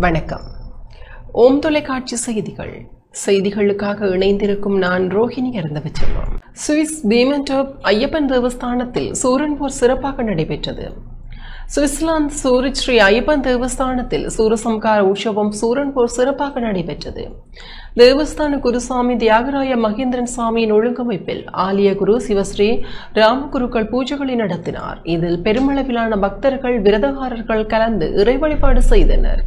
வணக்கம். ஓம் தொலைக்காட்சி செய்திகளுக்காக இணைந்திருக்கும் நான் ரோஹிணி அருந்தவச்செல்வம். சுவிஸ் பீமன்டோப் ஐயப்பன் தேவஸ்தானத்தில் சூரன்போர் சிறப்பாக நடைபெற்றது. சுவிட்சர்லாந்து சூரிச் ஸ்ரீ ஐயப்பன் தேவஸ்தானத்தில் சூரசம்கார உற்சவம் சூரன்போர் சிறப்பாக நடைபெற்றது. தேவஸ்தான குருசாமி தியாகராய மகேந்திரன் சாமியின் ஒழுங்கமைப்பில் ஆலய குரு சிவஸ்ரீ ராமகுருக்கள் பூஜைகளை நடத்தினார். இதில் பெருமளவிலான பக்தர்கள் விரதகாரர்கள் கலந்து இறை வழிபாடு செய்தனர்.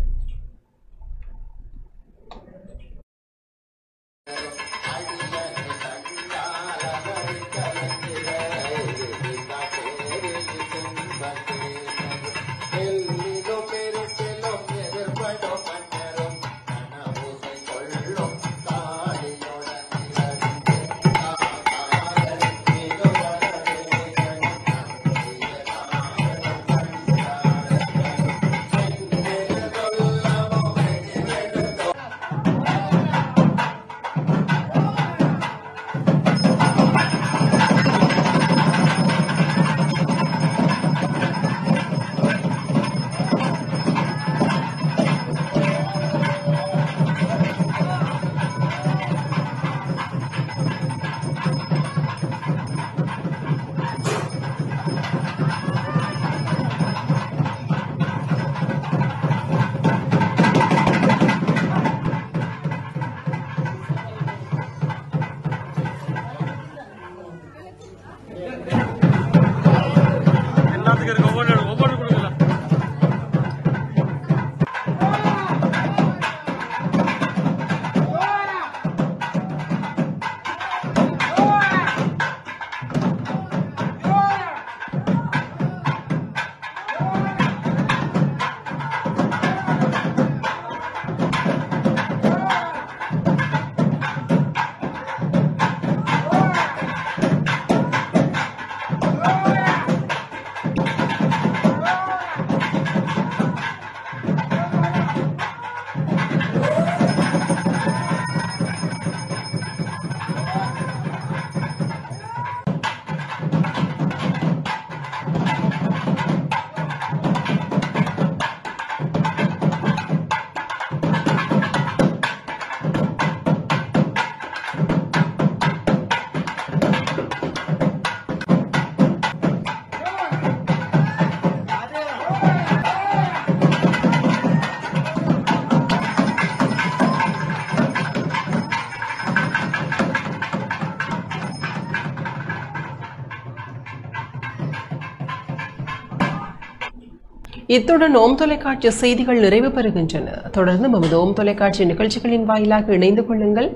இத்துடன் ஓம் தொலைக்காட்சி செய்திகள் நிறைவு பெறுகின்றன. தொடர்ந்து நமது ஓம் தொலைக்காட்சி நிகழ்ச்சிகளின் வாயிலாக இணைந்து கொள்ளுங்கள்.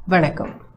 வணக்கம்.